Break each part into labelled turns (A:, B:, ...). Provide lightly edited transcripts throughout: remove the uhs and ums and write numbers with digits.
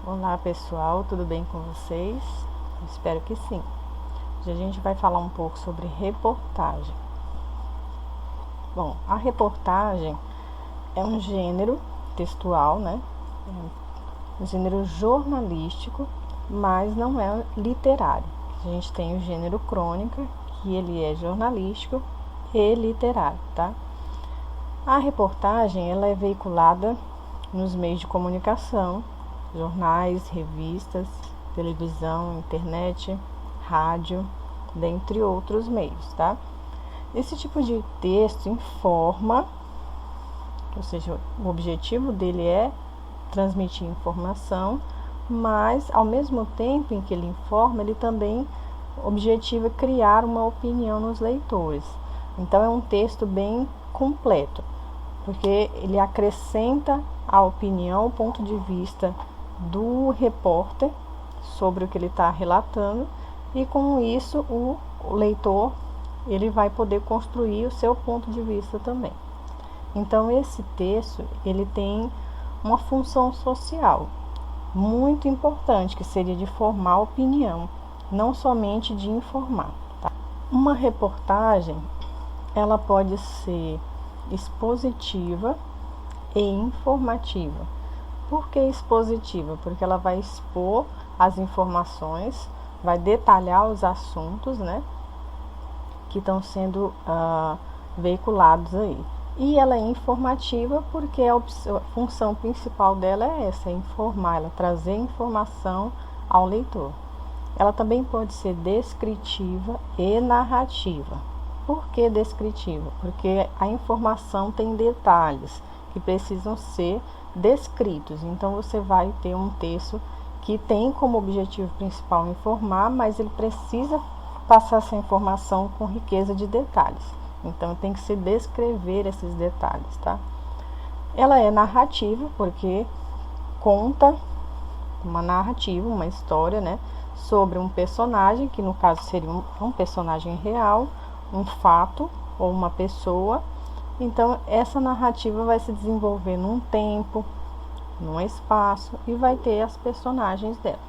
A: Olá pessoal, tudo bem com vocês? Espero que sim. Hoje a gente vai falar um pouco sobre reportagem. Bom, a reportagem é um gênero textual, né? É um gênero jornalístico, mas não é literário. A gente tem o gênero crônica, que ele é jornalístico e literário, tá? A reportagem ela é veiculada nos meios de comunicação, jornais, revistas, televisão, internet, rádio, dentre outros meios, tá? Esse tipo de texto informa, ou seja, o objetivo dele é transmitir informação, mas ao mesmo tempo em que ele informa, ele também objetiva criar uma opinião nos leitores. Então é um texto bem completo, porque ele acrescenta a opinião, o ponto de vista do repórter sobre o que ele está relatando, e com isso o leitor ele vai poder construir o seu ponto de vista também. Então esse texto ele tem uma função social muito importante, que seria de formar opinião, não somente de informar, tá? Uma reportagem ela pode ser expositiva e informativa. Por que expositiva? Porque ela vai expor as informações, vai detalhar os assuntos, né, que estão sendo veiculados aí. E ela é informativa porque a função principal dela é essa, é informar, ela trazer informação ao leitor. Ela também pode ser descritiva e narrativa. Por que descritiva? Porque a informação tem detalhes que precisam ser descritos. Então você vai ter um texto que tem como objetivo principal informar, mas ele precisa passar essa informação com riqueza de detalhes. Então tem que se descrever esses detalhes, tá? Ela é narrativa porque conta uma narrativa, uma história, né, sobre um personagem, que no caso seria um personagem real, um fato ou uma pessoa. Então essa narrativa vai se desenvolver num tempo, num espaço, e vai ter as personagens dela,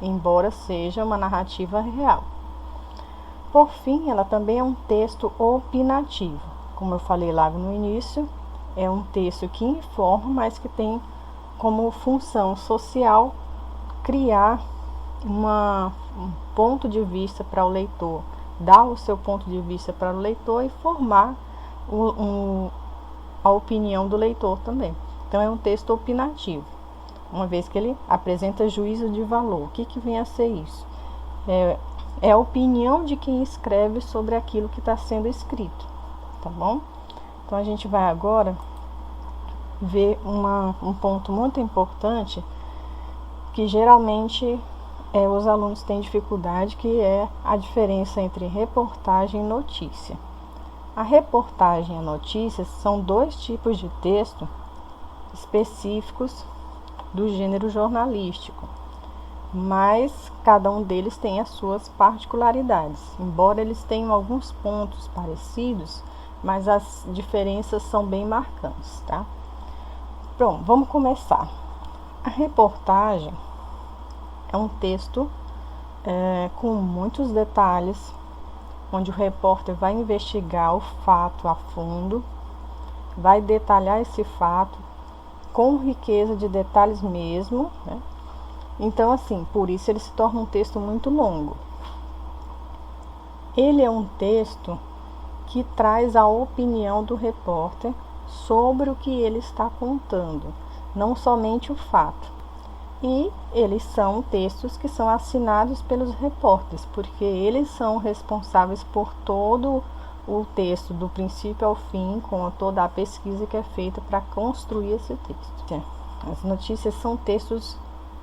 A: embora seja uma narrativa real. Por fim, ela também é um texto opinativo. Como eu falei lá no início, é um texto que informa, mas que tem como função social criar um ponto de vista para o leitor, dar o seu ponto de vista para o leitor e formar a opinião do leitor também. Então é um texto opinativo, uma vez que ele apresenta juízo de valor. O que vem a ser isso? É a opinião de quem escreve sobre aquilo que está sendo escrito, tá bom? Então a gente vai agora ver um ponto muito importante que geralmente os alunos têm dificuldade, que é a diferença entre reportagem e notícia. A reportagem e a notícia são dois tipos de texto específicos do gênero jornalístico, mas cada um deles tem as suas particularidades. Embora eles tenham alguns pontos parecidos, mas as diferenças são bem marcantes, tá? Pronto, vamos começar. A reportagem é um texto com muitos detalhes, onde o repórter vai investigar o fato a fundo, vai detalhar esse fato com riqueza de detalhes mesmo, né? Então, assim, por isso ele se torna um texto muito longo. Ele é um texto que traz a opinião do repórter sobre o que ele está contando, não somente o fato. E eles são textos que são assinados pelos repórteres, porque eles são responsáveis por todo o texto, do princípio ao fim, com toda a pesquisa que é feita para construir esse texto. As notícias são textos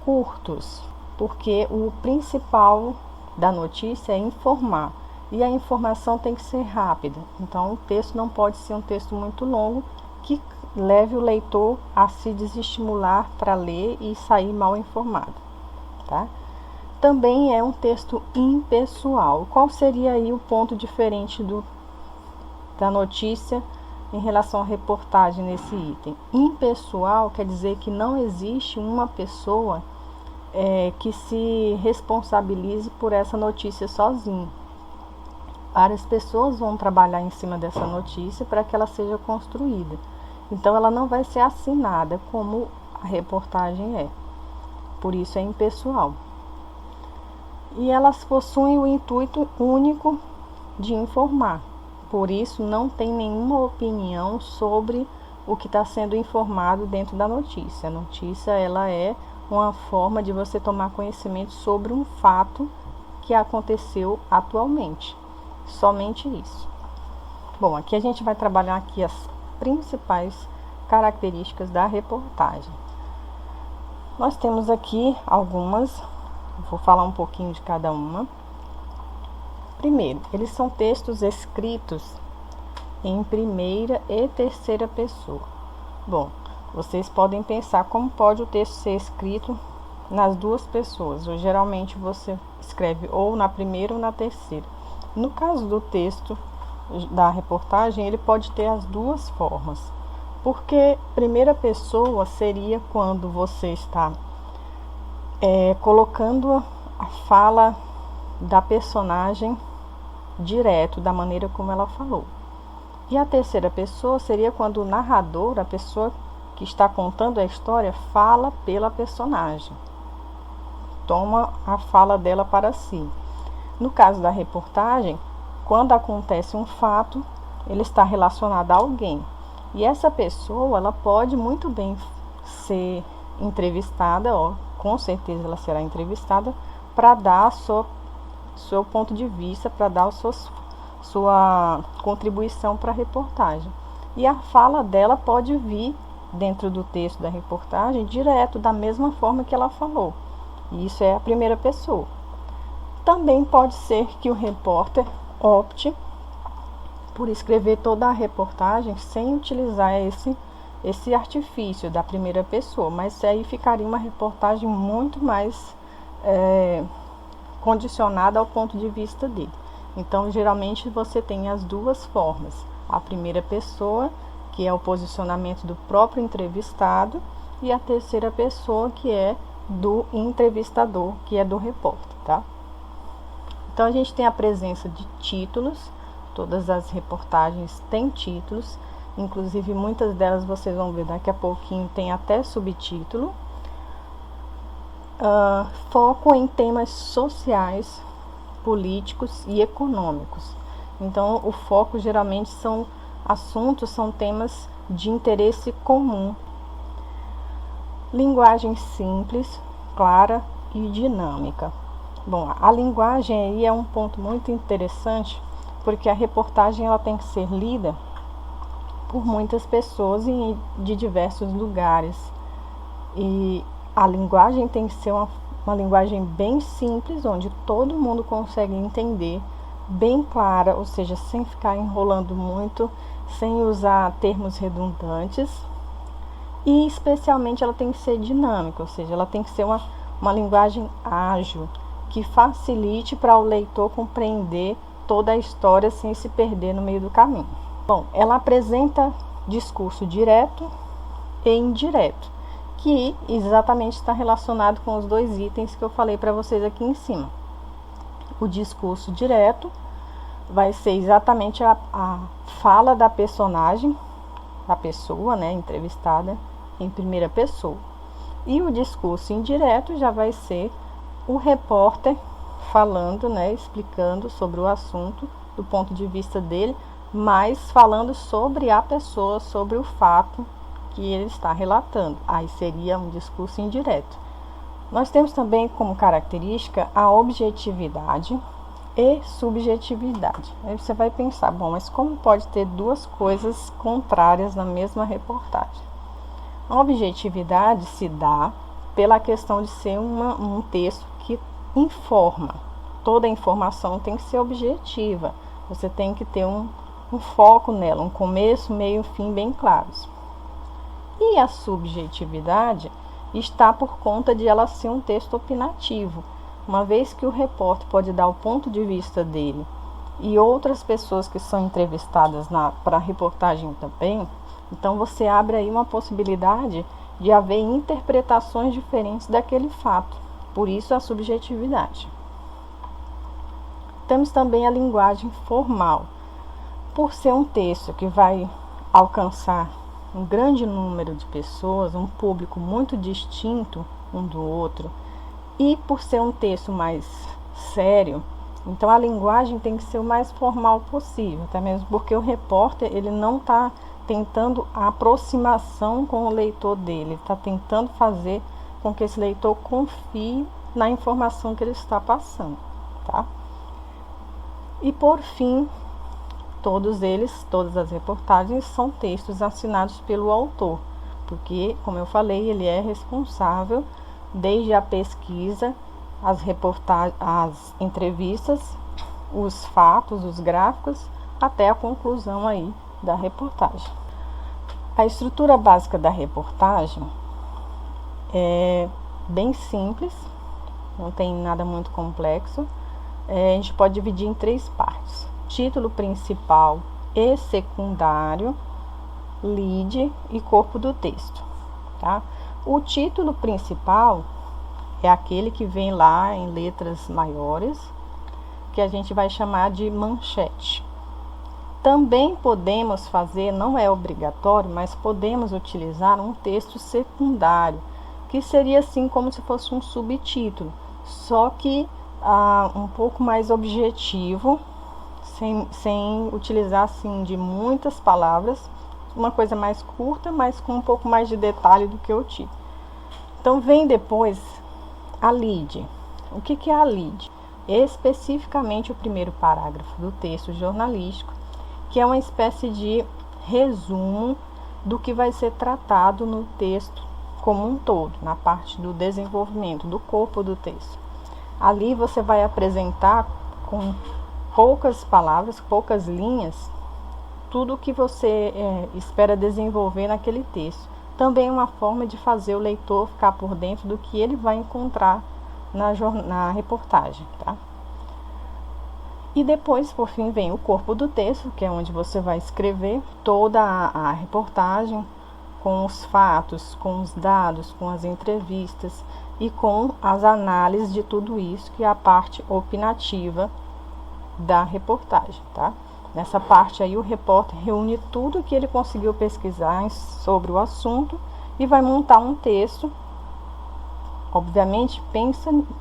A: curtos, porque o principal da notícia é informar, e a informação tem que ser rápida. Então o texto não pode ser um texto muito longo que leve o leitor a se desestimular para ler e sair mal informado, tá? Também é um texto impessoal. Qual seria aí o ponto diferente da notícia em relação à reportagem nesse item? Impessoal quer dizer que não existe uma pessoa que se responsabilize por essa notícia sozinho. Várias pessoas vão trabalhar em cima dessa notícia para que ela seja construída. Então, ela não vai ser assinada como a reportagem é. Por isso é impessoal. E elas possuem o intuito único de informar. Por isso, não tem nenhuma opinião sobre o que está sendo informado dentro da notícia. A notícia, ela é uma forma de você tomar conhecimento sobre um fato que aconteceu atualmente. Somente isso. Bom, aqui a gente vai trabalhar aqui as principais características da reportagem. Nós temos aqui algumas, vou falar um pouquinho de cada uma. Primeiro, eles são textos escritos em primeira e terceira pessoa. Bom, vocês podem pensar como pode o texto ser escrito nas duas pessoas. Ou geralmente você escreve ou na primeira ou na terceira. No caso do texto da reportagem, ele pode ter as duas formas. Porque primeira pessoa seria quando você está colocando a fala da personagem direto, da maneira como ela falou. E a terceira pessoa seria quando o narrador, a pessoa que está contando a história, fala pela personagem. Toma a fala dela para si. No caso da reportagem, quando acontece um fato, ele está relacionado a alguém. E essa pessoa, ela pode muito bem ser entrevistada, com certeza ela será entrevistada, para dar seu ponto de vista, para dar sua contribuição para a reportagem. E a fala dela pode vir dentro do texto da reportagem direto, da mesma forma que ela falou. E isso é a primeira pessoa. Também pode ser que o repórter opte por escrever toda a reportagem sem utilizar esse artifício da primeira pessoa, mas aí ficaria uma reportagem muito mais condicionada ao ponto de vista dele. Então, geralmente você tem as duas formas: a primeira pessoa, que é o posicionamento do próprio entrevistado, e a terceira pessoa, que é do entrevistador, que é do repórter, tá? Então, a gente tem a presença de títulos. Todas as reportagens têm títulos, inclusive muitas delas vocês vão ver daqui a pouquinho, tem até subtítulo. Foco em temas sociais, políticos e econômicos. Então, o foco geralmente são temas de interesse comum. Linguagem simples, clara e dinâmica. Bom, a linguagem aí é um ponto muito interessante, porque a reportagem ela tem que ser lida por muitas pessoas de diversos lugares. E a linguagem tem que ser uma linguagem bem simples, onde todo mundo consegue entender, bem clara, ou seja, sem ficar enrolando muito, sem usar termos redundantes. E especialmente ela tem que ser dinâmica, ou seja, ela tem que ser uma linguagem ágil, que facilite para o leitor compreender toda a história sem se perder no meio do caminho. Bom, ela apresenta discurso direto e indireto, que exatamente está relacionado com os dois itens que eu falei para vocês aqui em cima. O discurso direto vai ser exatamente a fala da personagem, da pessoa, entrevistada, em primeira pessoa. E o discurso indireto já vai ser o repórter falando, explicando sobre o assunto do ponto de vista dele, mas falando sobre a pessoa, sobre o fato que ele está relatando. Aí seria um discurso indireto. Nós temos também como característica a objetividade e subjetividade. Aí você vai pensar, bom, mas como pode ter duas coisas contrárias na mesma reportagem? A objetividade se dá pela questão de ser um texto que informa. Toda a informação tem que ser objetiva. Você tem que ter um foco nela, um começo, meio, fim bem claros. E a subjetividade está por conta de ela ser um texto opinativo, uma vez que o repórter pode dar o ponto de vista dele e outras pessoas que são entrevistadas para a reportagem também. Então você abre aí uma possibilidade de haver interpretações diferentes daquele fato. Por isso a subjetividade. Temos também a linguagem formal. Por ser um texto que vai alcançar um grande número de pessoas, um público muito distinto um do outro, e por ser um texto mais sério, então a linguagem tem que ser o mais formal possível, até mesmo porque o repórter ele não está tentando a aproximação com o leitor dele, está tentando fazer com que esse leitor confie na informação que ele está passando, tá? E por fim, todas as reportagens são textos assinados pelo autor, porque, como eu falei, ele é responsável desde a pesquisa, as entrevistas, os fatos, os gráficos, até a conclusão aí da reportagem. A estrutura básica da reportagem é bem simples, não tem nada muito complexo. A gente pode dividir em 3 partes: título principal e secundário, lead e corpo do texto, tá? O título principal é aquele que vem lá em letras maiores, que a gente vai chamar de manchete. Também podemos fazer, não é obrigatório, mas podemos utilizar um texto secundário, que seria assim como se fosse um subtítulo, só que um pouco mais objetivo, sem utilizar assim de muitas palavras, uma coisa mais curta, mas com um pouco mais de detalhe do que o título. Então vem depois a lead. O que é a lead? Especificamente o primeiro parágrafo do texto jornalístico, que é uma espécie de resumo do que vai ser tratado no texto como um todo, na parte do desenvolvimento, do corpo do texto. Ali você vai apresentar com poucas palavras, poucas linhas, tudo o que você espera desenvolver naquele texto. Também é uma forma de fazer o leitor ficar por dentro do que ele vai encontrar na reportagem, tá? E depois, por fim, vem o corpo do texto, que é onde você vai escrever toda a reportagem, com os fatos, com os dados, com as entrevistas e com as análises de tudo isso, que é a parte opinativa da reportagem, tá? Nessa parte aí o repórter reúne tudo que ele conseguiu pesquisar sobre o assunto e vai montar um texto. Obviamente,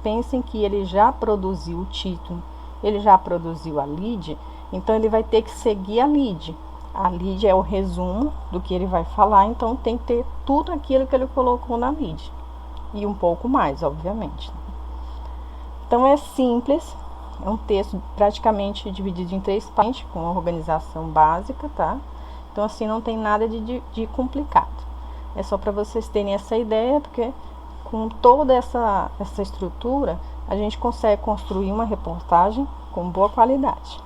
A: pensem que ele já produziu o título, ele já produziu a lead, então ele vai ter que seguir a lead. A lead é o resumo do que ele vai falar, então tem que ter tudo aquilo que ele colocou na lead. E um pouco mais, obviamente. Então é simples. É um texto praticamente dividido em 3 partes, com uma organização básica, tá? Então, assim, não tem nada de complicado. É só para vocês terem essa ideia, porque com toda essa estrutura, a gente consegue construir uma reportagem com boa qualidade.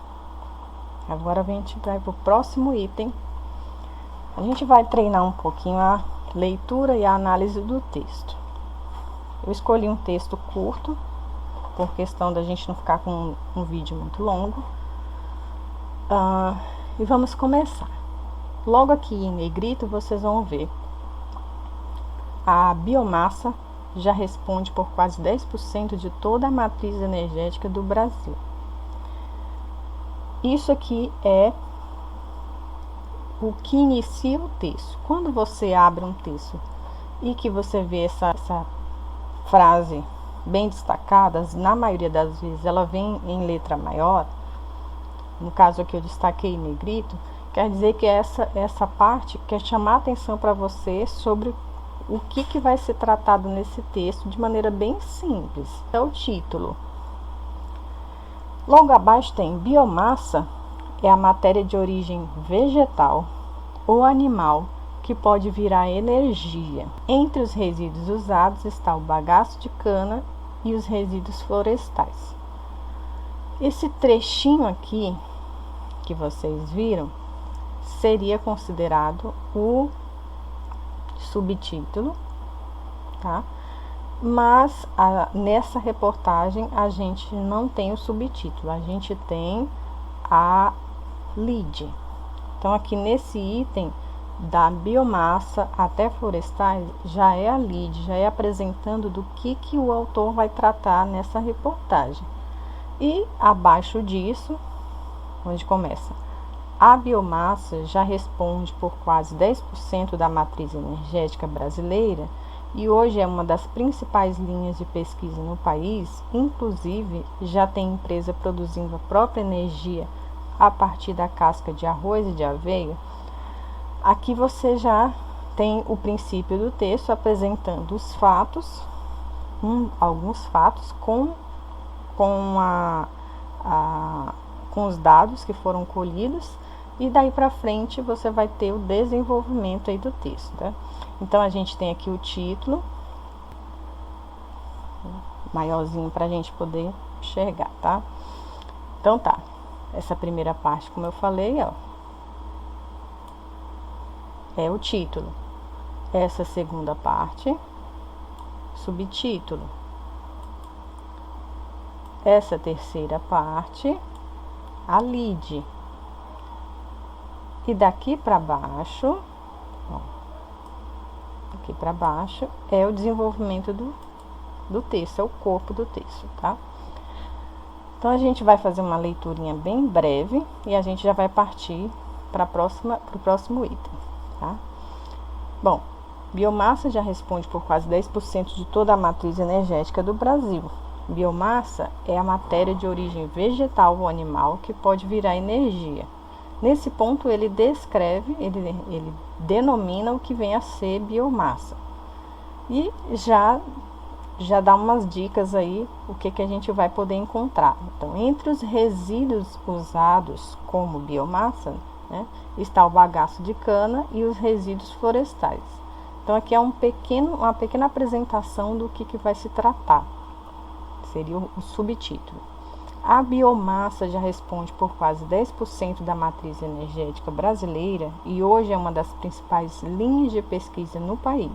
A: Agora a gente vai para o próximo item. A gente vai treinar um pouquinho a leitura e a análise do texto. Eu escolhi um texto curto, por questão da gente não ficar com um vídeo muito longo. E vamos começar. Logo aqui em negrito vocês vão ver a biomassa já responde por quase 10% de toda a matriz energética do Brasil. Isso aqui é o que inicia o texto. Quando você abre um texto e que você vê essa frase bem destacadas, na maioria das vezes ela vem em letra maior, no caso aqui eu destaquei em negrito, quer dizer que essa parte quer chamar a atenção para você sobre o que vai ser tratado nesse texto de maneira bem simples. É o título. Logo abaixo tem biomassa, é a matéria de origem vegetal ou animal que pode virar energia. Entre os resíduos usados está o bagaço de cana e os resíduos florestais. Esse trechinho aqui que vocês viram seria considerado o subtítulo, tá? Mas nessa reportagem a gente não tem o subtítulo, a gente tem a lead. Então aqui nesse item da biomassa até florestais já é a lide, já é apresentando do que o autor vai tratar nessa reportagem. E abaixo disso, onde começa, a biomassa já responde por quase 10% da matriz energética brasileira e hoje é uma das principais linhas de pesquisa no país, inclusive já tem empresa produzindo a própria energia a partir da casca de arroz e de aveia. Aqui você já tem o princípio do texto apresentando os fatos, alguns fatos com os dados que foram colhidos, e daí para frente você vai ter o desenvolvimento aí do texto, tá? Então a gente tem aqui o título, maiorzinho para a gente poder enxergar, tá? Então tá, essa primeira parte, como eu falei, ó, é o título. Essa segunda parte, subtítulo. Essa terceira parte, a lide. E daqui para baixo, ó, aqui para baixo é o desenvolvimento do texto, é o corpo do texto, tá? Então a gente vai fazer uma leiturinha bem breve e a gente já vai partir para o próximo item, tá? Bom, biomassa já responde por quase 10% de toda a matriz energética do Brasil. Biomassa é a matéria de origem vegetal ou animal que pode virar energia. Nesse ponto ele descreve, ele denomina o que vem a ser biomassa. E já dá umas dicas aí, o que a gente vai poder encontrar. Então, entre os resíduos usados como biomassa, né, está o bagaço de cana e os resíduos florestais. Então, aqui é uma pequena apresentação do que vai se tratar. Seria o subtítulo. A biomassa já responde por quase 10% da matriz energética brasileira e hoje é uma das principais linhas de pesquisa no país.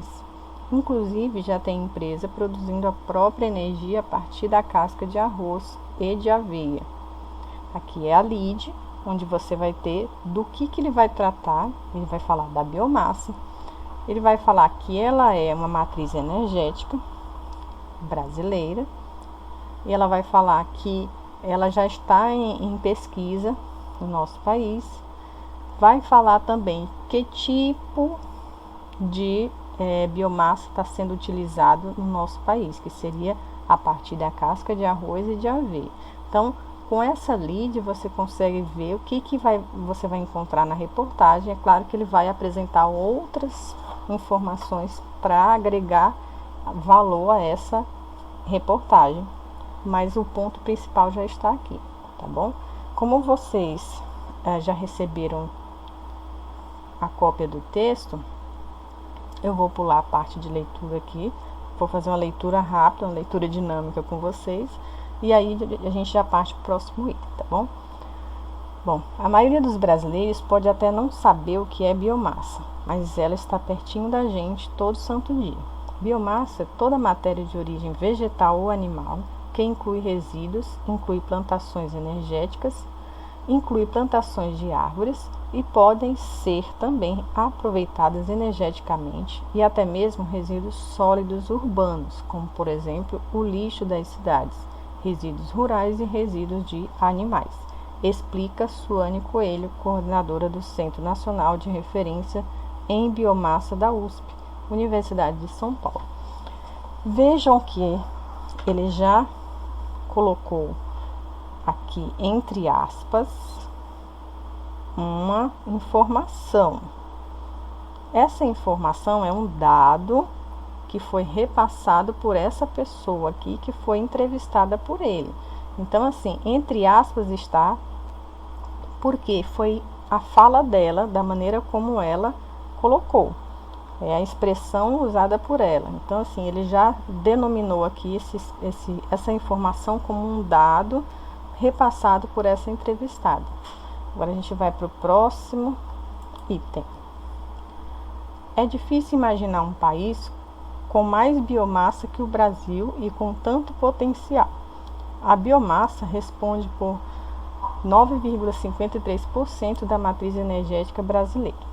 A: Inclusive, já tem empresa produzindo a própria energia a partir da casca de arroz e de aveia. Aqui é a lide, onde você vai ter do que ele vai tratar. Ele vai falar da biomassa, ele vai falar que ela é uma matriz energética brasileira, e ela vai falar que ela já está em pesquisa no nosso país. Vai falar também que tipo de biomassa está sendo utilizado no nosso país, que seria a partir da casca de arroz e de aveia. Então, com essa lide, você consegue ver o que você vai encontrar na reportagem. É claro que ele vai apresentar outras informações para agregar valor a essa reportagem, mas o ponto principal já está aqui, tá bom? Como vocês já receberam a cópia do texto, eu vou pular a parte de leitura aqui, vou fazer uma leitura rápida, uma leitura dinâmica com vocês, e aí a gente já parte para o próximo item, tá bom? Bom, a maioria dos brasileiros pode até não saber o que é biomassa, mas ela está pertinho da gente todo santo dia. Biomassa é toda matéria de origem vegetal ou animal, que inclui resíduos, inclui plantações energéticas, inclui plantações de árvores e podem ser também aproveitadas energeticamente e até mesmo resíduos sólidos urbanos, como por exemplo o lixo das cidades, resíduos rurais e resíduos de animais, explica Suane Coelho, coordenadora do Centro Nacional de Referência em Biomassa da USP, Universidade de São Paulo. Vejam que ele já colocou aqui entre aspas uma informação. Essa informação é um dado que foi repassado por essa pessoa aqui que foi entrevistada por ele. Então, assim, entre aspas está porque foi a fala dela, da maneira como ela colocou. É a expressão usada por ela. Então, assim, ele já denominou aqui essa informação como um dado repassado por essa entrevistada. Agora a gente vai para o próximo item. É difícil imaginar um país com mais biomassa que o Brasil e com tanto potencial. A biomassa responde por 9,53% da matriz energética brasileira.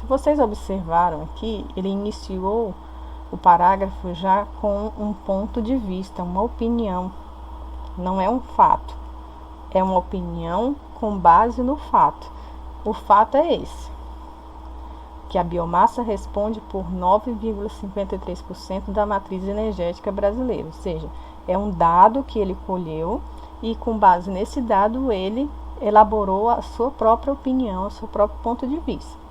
A: Se vocês observaram aqui, ele iniciou o parágrafo já com um ponto de vista, uma opinião. Não é um fato, é uma opinião com base no fato. O fato é esse, que a biomassa responde por 9,53% da matriz energética brasileira, ou seja, é um dado que ele colheu e com base nesse dado ele elaborou a sua própria opinião, o seu próprio ponto de vista.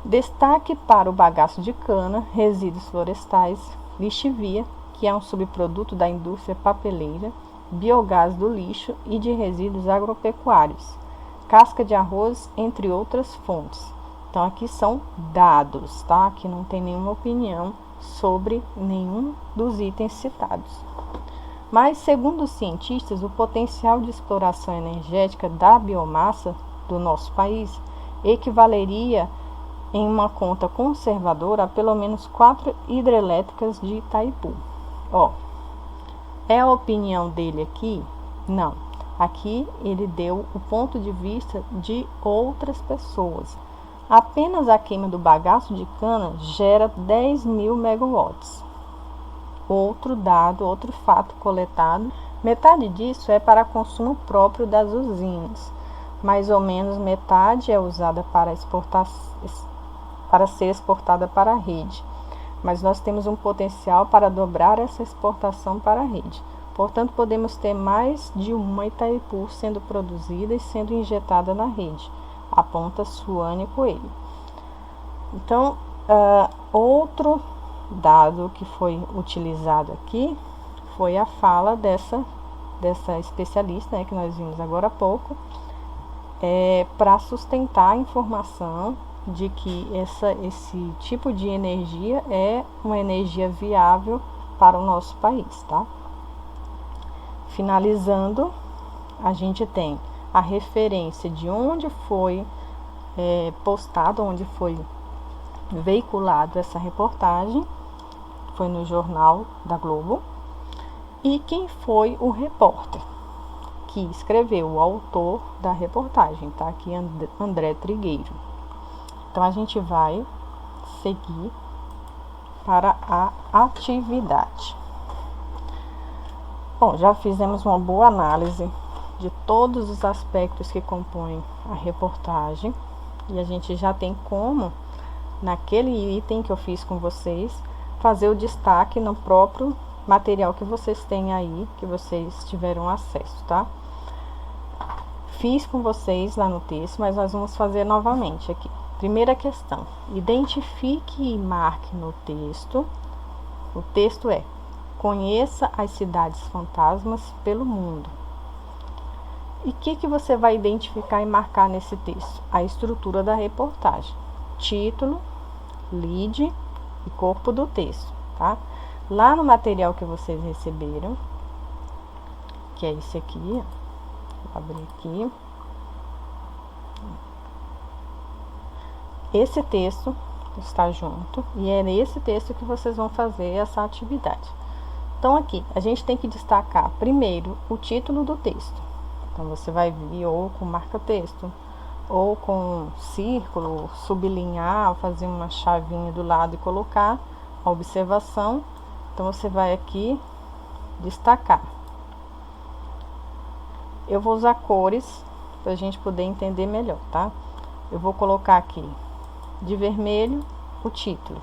A: Destaque para o bagaço de cana, resíduos florestais, lixivia, que é um subproduto da indústria papeleira, biogás do lixo e de resíduos agropecuários, casca de arroz, entre outras fontes. Então, aqui são dados, tá? Aqui não tem nenhuma opinião sobre nenhum dos itens citados. Mas, segundo os cientistas, o potencial de exploração energética da biomassa do nosso país equivaleria em uma conta conservadora a pelo menos 4 hidrelétricas de Itaipu. É a opinião dele aqui? Não. Aqui ele deu o ponto de vista de outras pessoas. Apenas a queima do bagaço de cana gera 10.000 megawatts. Outro dado, outro fato coletado, metade disso é para consumo próprio das usinas. Mais ou menos metade é usada para ser exportada para a rede. Mas nós temos um potencial para dobrar essa exportação para a rede. Portanto, podemos ter mais de uma Itaipu sendo produzida e sendo injetada na rede, aponta Suane Coelho. Então, outro dado que foi utilizado aqui foi a fala dessa especialista, né, que nós vimos agora há pouco, para sustentar a informação de que esse tipo de energia é uma energia viável para o nosso país, tá? Finalizando, a gente tem a referência de onde foi postado, onde foi veiculado essa reportagem, foi no Jornal da Globo, e quem foi o repórter que escreveu, o autor da reportagem, tá? Aqui André Trigueiro. Então, a gente vai seguir para a atividade. Bom, já fizemos uma boa análise de todos os aspectos que compõem a reportagem e a gente já tem como, naquele item que eu fiz com vocês, fazer o destaque no próprio material que vocês têm aí, que vocês tiveram acesso, tá? Fiz com vocês lá no texto, mas nós vamos fazer novamente aqui. Primeira questão, identifique e marque no texto. O texto é: conheça as cidades fantasmas pelo mundo. E o que você vai identificar e marcar nesse texto? A estrutura da reportagem, título, lead e corpo do texto, tá? Lá no material que vocês receberam, que é esse aqui, vou abrir aqui. Esse texto está junto e é nesse texto que vocês vão fazer essa atividade. Então, aqui, a gente tem que destacar primeiro o título do texto. Então, você vai vir ou com marca-texto, ou com círculo, sublinhar, fazer uma chavinha do lado e colocar a observação. Então, você vai aqui destacar. Eu vou usar cores para a gente poder entender melhor, tá? Eu vou colocar aqui de vermelho o título.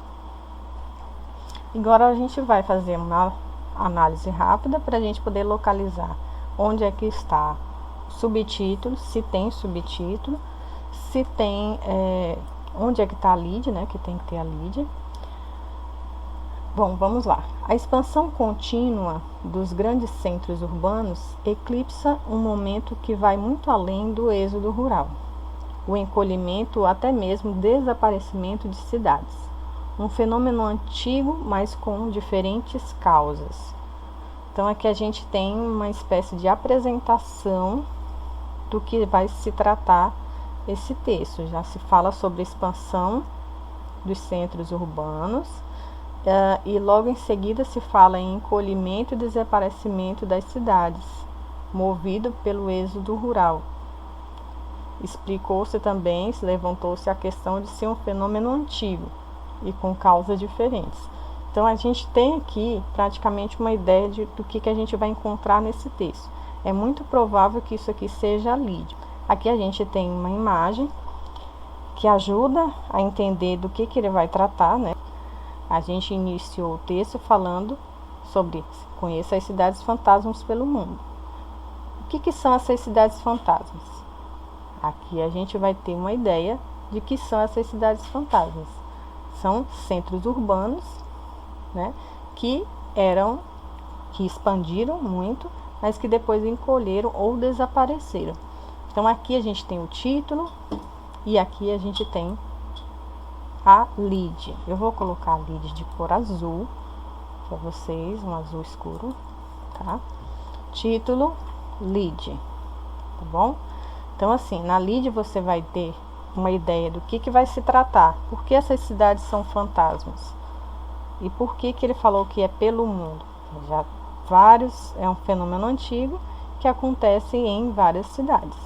A: Agora a gente vai fazer uma análise rápida para a gente poder localizar onde é que está o subtítulo, se tem subtítulo, se tem onde é que está a lead, né, que tem que ter a lead. Bom, vamos lá. A expansão contínua dos grandes centros urbanos eclipsa um momento que vai muito além do êxodo rural. O encolhimento ou até mesmo desaparecimento de cidades. Um fenômeno antigo, mas com diferentes causas. Então, aqui a gente tem uma espécie de apresentação do que vai se tratar esse texto. Já se fala sobre a expansão dos centros urbanos e logo em seguida se fala em encolhimento e desaparecimento das cidades, movido pelo êxodo rural. explicou-se também, se levantou-se a questão de ser um fenômeno antigo e com causas diferentes. Então, a gente tem aqui praticamente uma ideia do que a gente vai encontrar nesse texto. É muito provável que isso aqui seja a lide. Aqui a gente tem uma imagem que ajuda a entender do que ele vai tratar, né? A gente iniciou o texto falando sobre conheça as cidades fantasmas pelo mundo. O que são essas cidades fantasmas? Aqui a gente vai ter uma ideia de que são essas cidades fantasmas. São centros urbanos, né, que expandiram muito, mas que depois encolheram ou desapareceram. Então aqui a gente tem o título e aqui a gente tem a lide. Eu vou colocar a lide de cor azul para vocês, um azul escuro, tá? Título, lide, tá bom? Então assim, na lide você vai ter uma ideia do que vai se tratar, por que essas cidades são fantasmas e por que ele falou que é pelo mundo. É um fenômeno antigo que acontece em várias cidades.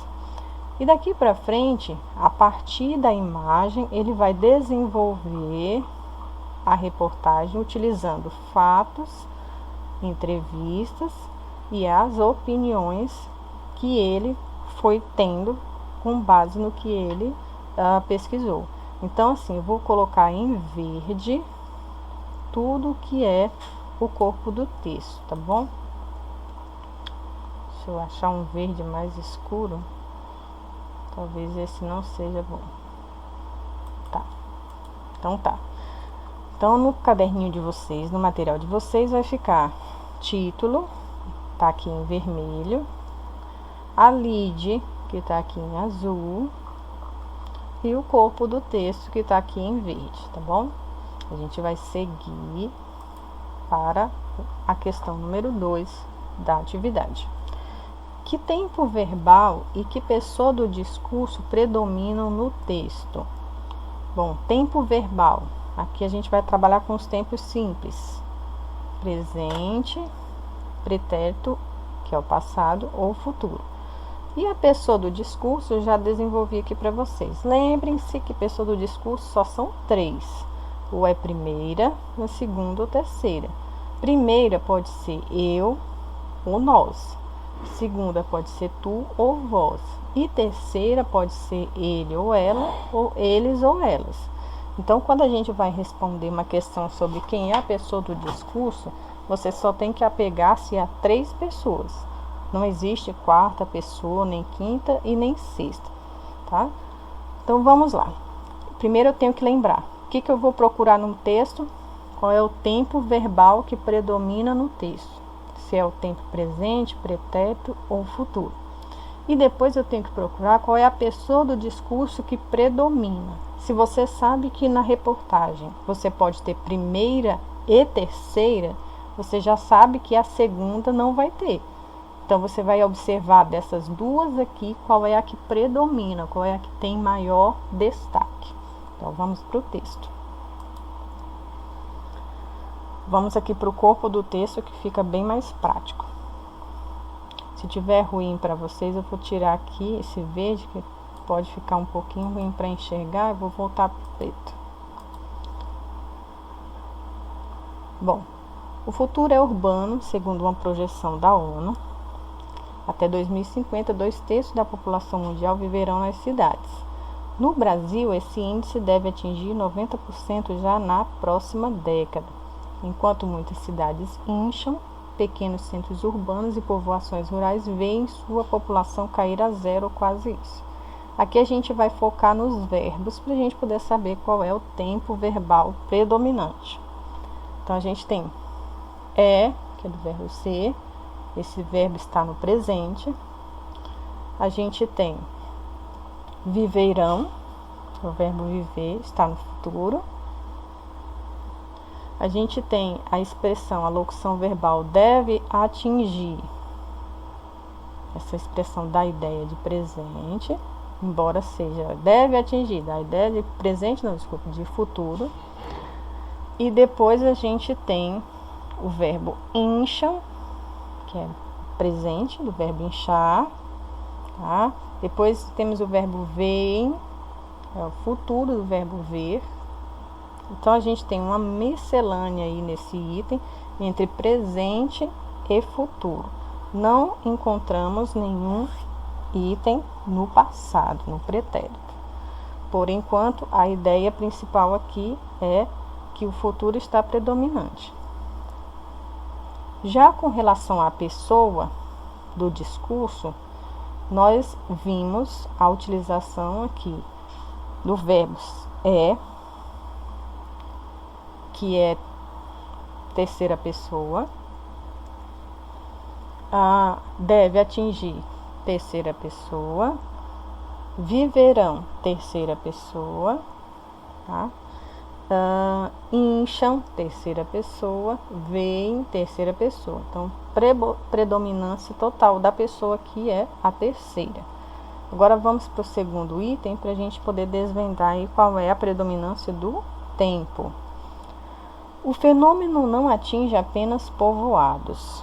A: E daqui para frente, a partir da imagem, ele vai desenvolver a reportagem utilizando fatos, entrevistas e as opiniões que ele foi tendo com base no que ele pesquisou. Então, assim, eu vou colocar em verde tudo que é o corpo do texto, tá bom? Deixa eu achar um verde mais escuro. Talvez esse não seja bom. Tá. Então tá. Então no caderninho de vocês, no material de vocês, vai ficar título, tá aqui em vermelho, a lide, que tá aqui em azul, e o corpo do texto, que tá aqui em verde, tá bom? A gente vai seguir para a questão número 2 da atividade. Que tempo verbal e que pessoa do discurso predominam no texto? Bom, tempo verbal. Aqui a gente vai trabalhar com os tempos simples. Presente, pretérito, que é o passado, ou futuro. E a pessoa do discurso eu já desenvolvi aqui para vocês. Lembrem-se que pessoa do discurso só são 3. Ou é primeira, ou segunda ou terceira. Primeira pode ser eu ou nós. Segunda pode ser tu ou vós. E terceira pode ser ele ou ela, ou eles ou elas. Então, quando a gente vai responder uma questão sobre quem é a pessoa do discurso, você só tem que apegar-se a 3 pessoas. Não existe quarta pessoa, nem quinta e nem sexta, tá? Então, vamos lá. Primeiro eu tenho que lembrar. O que eu vou procurar no texto? Qual é o tempo verbal que predomina no texto? Se é o tempo presente, pretérito ou futuro. E depois eu tenho que procurar qual é a pessoa do discurso que predomina. Se você sabe que na reportagem você pode ter primeira e terceira, você já sabe que a segunda não vai ter. Então você vai observar dessas duas aqui qual é a que predomina, qual é a que tem maior destaque. Então vamos para o texto. Vamos aqui para o corpo do texto, que fica bem mais prático. Se tiver ruim para vocês, eu vou tirar aqui esse verde, que pode ficar um pouquinho ruim para enxergar. Eu vou voltar para o preto. Bom, o futuro é urbano, segundo uma projeção da ONU. Até 2050, 2/3 da população mundial viverão nas cidades. No Brasil, esse índice deve atingir 90% já na próxima década. Enquanto muitas cidades incham, pequenos centros urbanos e povoações rurais veem sua população cair a zero ou quase isso. Aqui a gente vai focar nos verbos para a gente poder saber qual é o tempo verbal predominante. Então a gente tem que é do verbo ser, esse verbo está no presente. A gente tem viverão, o verbo viver está no futuro. A gente tem a expressão, a locução verbal deve atingir. Essa expressão dá ideia de presente, embora seja deve atingir, dá ideia de presente, não, desculpa, de futuro. E depois a gente tem o verbo incham, que é presente, do verbo inchar. tá? Depois temos o verbo veem, é o futuro do verbo ver. Então, a gente tem uma miscelânea aí nesse item entre presente e futuro. Não encontramos nenhum item no passado, no pretérito. Por enquanto, a ideia principal aqui é que o futuro está predominante. Já com relação à pessoa do discurso, nós vimos a utilização aqui do verbo é, que é terceira pessoa, deve atingir terceira pessoa, viverão terceira pessoa, tá? Incham terceira pessoa, veem terceira pessoa. Então, predominância total da pessoa que é a terceira. Agora vamos para o segundo item para a gente poder desvendar aí qual é a predominância do tempo. O fenômeno não atinge apenas povoados.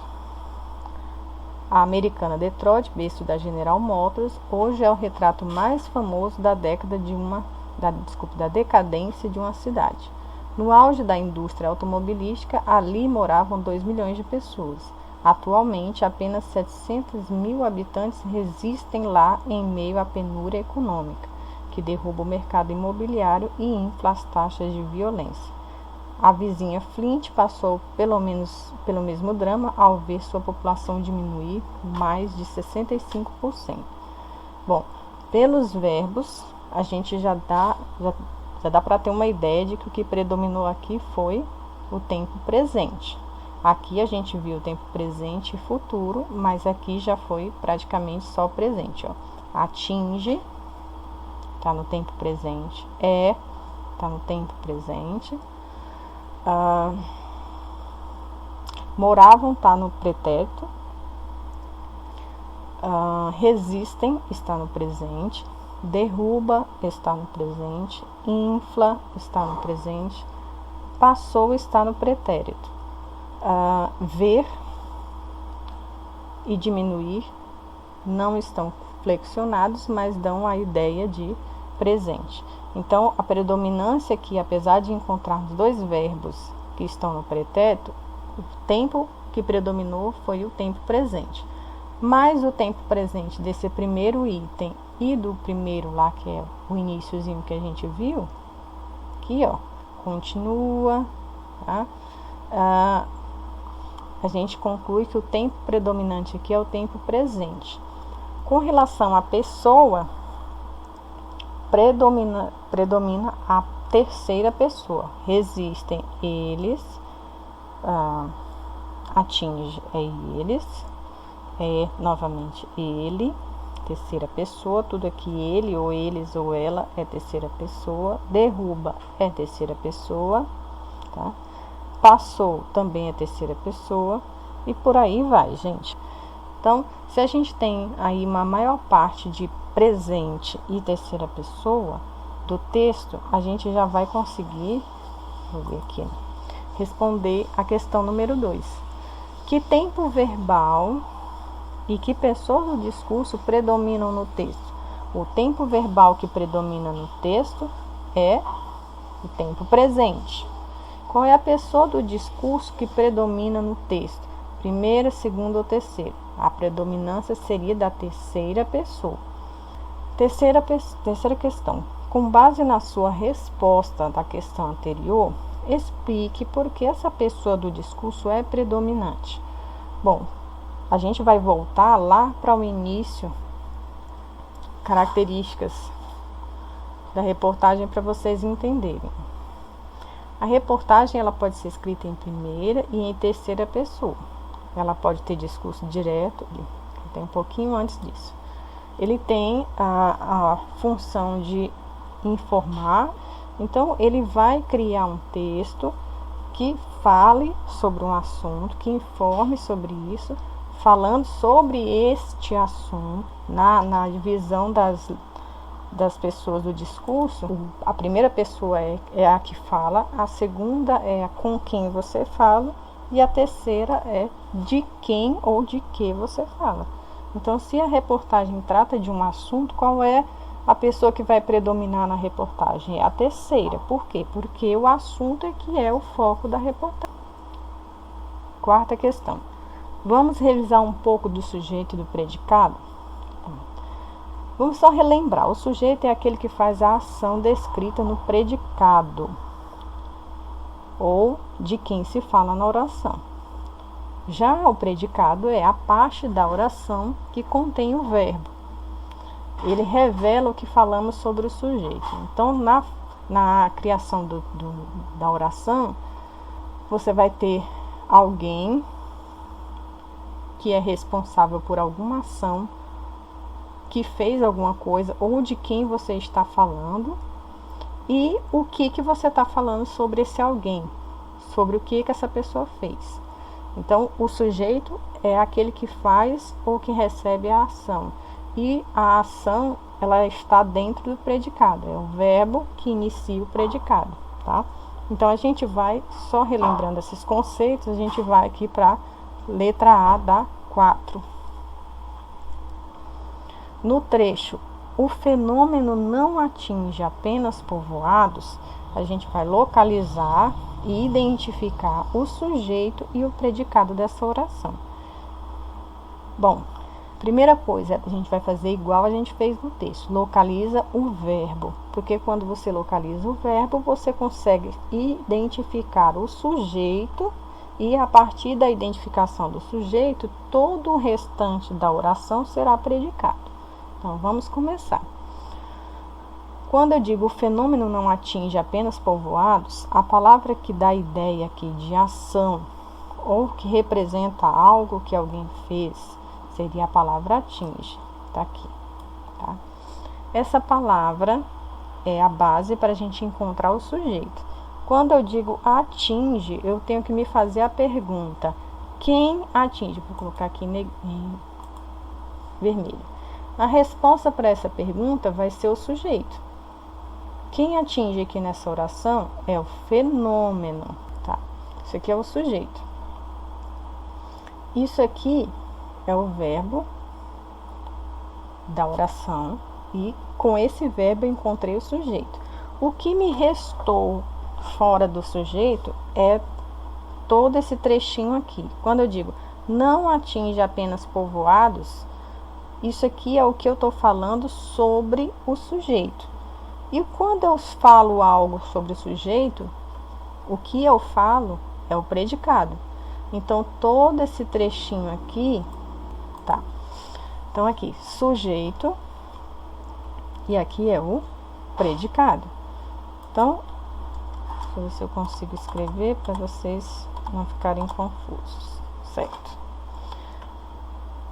A: A americana Detroit, berço da General Motors, hoje é o retrato mais famoso da da decadência de uma cidade. No auge da indústria automobilística, ali moravam 2 milhões de pessoas. Atualmente, apenas 700 mil habitantes resistem lá em meio à penúria econômica, que derruba o mercado imobiliário e infla as taxas de violência. A vizinha Flint passou pelo mesmo drama ao ver sua população diminuir mais de 65%. Bom, pelos verbos, a gente já dá para ter uma ideia de que o que predominou aqui foi o tempo presente. Aqui a gente viu o tempo presente e futuro, mas aqui já foi praticamente só o presente. Ó. Atinge, está no tempo presente. Está no tempo presente. Moravam, está no pretérito. Resistem, está no presente. Derruba, está no presente. Infla, está no presente. Passou, está no pretérito. Ver e diminuir não estão flexionados, mas dão a ideia de presente. Então, a predominância aqui, apesar de encontrarmos dois verbos que estão no pretérito, o tempo que predominou foi o tempo presente. Mas o tempo presente desse primeiro item e do primeiro lá, que é o iniciozinho que a gente viu, aqui, ó, continua, tá? A gente conclui que o tempo predominante aqui é o tempo presente. Com relação à pessoa, predomina a terceira pessoa. Resistem eles, atinge eles, novamente ele, terceira pessoa, tudo aqui ele ou eles ou ela é terceira pessoa, derruba é terceira pessoa, tá? Passou também é terceira pessoa e por aí vai, gente. Então, se a gente tem aí uma maior parte de presente e terceira pessoa do texto, a gente já vai conseguir, vou ver aqui, responder a questão número 2. Que tempo verbal e que pessoas do discurso predominam no texto? O tempo verbal que predomina no texto é o tempo presente. Qual é a pessoa do discurso que predomina no texto? Primeira, segunda ou terceira? A predominância seria da terceira pessoa. Terceira questão. Com base na sua resposta da questão anterior, explique por que essa pessoa do discurso é predominante. Bom, a gente vai voltar lá para o início, características da reportagem para vocês entenderem. A reportagem ela pode ser escrita em primeira e em terceira pessoa. Ela pode ter discurso direto, tem um pouquinho antes disso. Ele tem a função de informar, então ele vai criar um texto que fale sobre um assunto, que informe sobre isso, falando sobre este assunto, na divisão das pessoas do discurso. A primeira pessoa é a que fala, a segunda é a com quem você fala e a terceira é de quem ou de que você fala. Então, se a reportagem trata de um assunto, qual é a pessoa que vai predominar na reportagem? É a terceira. Por quê? Porque o assunto é que é o foco da reportagem. Quarta questão. Vamos revisar um pouco do sujeito e do predicado? Vamos só relembrar. O sujeito é aquele que faz a ação descrita no predicado, ou de quem se fala na oração. Já o predicado é a parte da oração que contém o verbo. Ele revela o que falamos sobre o sujeito. Então, na criação da oração, você vai ter alguém que é responsável por alguma ação, que fez alguma coisa, ou de quem você está falando, e o que você está falando sobre esse alguém, sobre o que essa pessoa fez. Então, o sujeito é aquele que faz ou que recebe a ação. E a ação, ela está dentro do predicado. É o verbo que inicia o predicado, tá? Então, a gente vai, só relembrando esses conceitos, a gente vai aqui para a letra A da 4. No trecho, o fenômeno não atinge apenas povoados, a gente vai localizar e identificar o sujeito e o predicado dessa oração. Bom, primeira coisa, a gente vai fazer igual a gente fez no texto, localiza o verbo, porque quando você localiza o verbo, você consegue identificar o sujeito e a partir da identificação do sujeito, todo o restante da oração será predicado. Então, vamos começar. Quando eu digo o fenômeno não atinge apenas povoados, a palavra que dá ideia aqui de ação ou que representa algo que alguém fez seria a palavra atinge. Tá aqui, tá? Essa palavra é a base para a gente encontrar o sujeito. Quando eu digo atinge, eu tenho que me fazer a pergunta: quem atinge? Vou colocar aqui em vermelho. A resposta para essa pergunta vai ser o sujeito. Quem atinge aqui nessa oração é o fenômeno, tá? Isso aqui é o sujeito. Isso aqui é o verbo da oração e com esse verbo eu encontrei o sujeito. O que me restou fora do sujeito é todo esse trechinho aqui. Quando eu digo não atinge apenas povoados, isso aqui é o que eu estou falando sobre o sujeito. E quando eu falo algo sobre o sujeito, o que eu falo é o predicado. Então, todo esse trechinho aqui, tá? Então, aqui, sujeito, e aqui é o predicado. Então, deixa eu ver se eu consigo escrever para vocês não ficarem confusos, certo?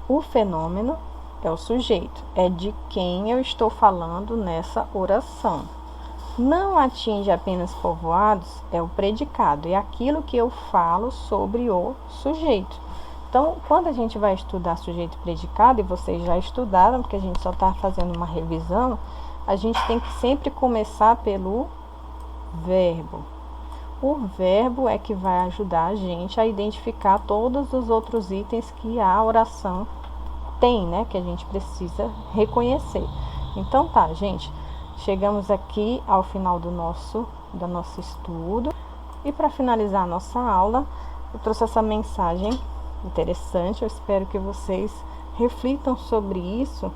A: O fenômeno é o sujeito, é de quem eu estou falando nessa oração. Não atinge apenas povoados, é o predicado, é aquilo que eu falo sobre o sujeito. Então, quando a gente vai estudar sujeito e predicado, e vocês já estudaram, porque a gente só está fazendo uma revisão, a gente tem que sempre começar pelo verbo. O verbo é que vai ajudar a gente a identificar todos os outros itens que a oração tem, né, que a gente precisa reconhecer. Então tá, gente, chegamos aqui ao final do nosso estudo e para finalizar a nossa aula, eu trouxe essa mensagem interessante. Eu espero que vocês reflitam sobre isso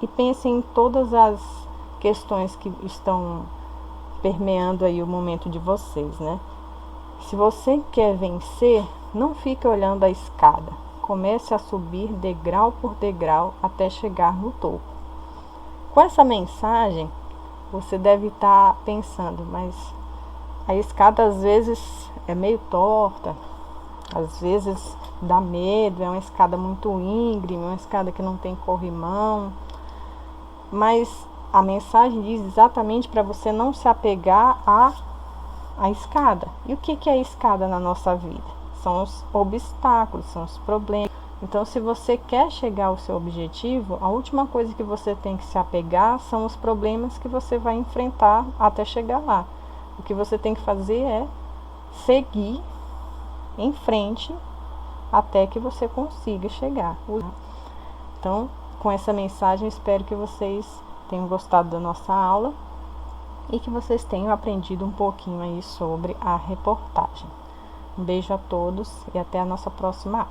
A: e pensem em todas as questões que estão permeando aí o momento de vocês, né? Se você quer vencer, não fique olhando a escada. Comece a subir degrau por degrau até chegar no topo. Com essa mensagem, você deve estar pensando, mas a escada às vezes é meio torta, às vezes dá medo, é uma escada muito íngreme, uma escada que não tem corrimão. Mas a mensagem diz exatamente para você não se apegar à escada. E o que é a escada na nossa vida? São os obstáculos, são os problemas. Então, se você quer chegar ao seu objetivo, a última coisa que você tem que se apegar são os problemas que você vai enfrentar até chegar lá. O que você tem que fazer é seguir em frente até que você consiga chegar. Então, com essa mensagem, espero que vocês tenham gostado da nossa aula e que vocês tenham aprendido um pouquinho aí sobre a reportagem. Um beijo a todos e até a nossa próxima aula.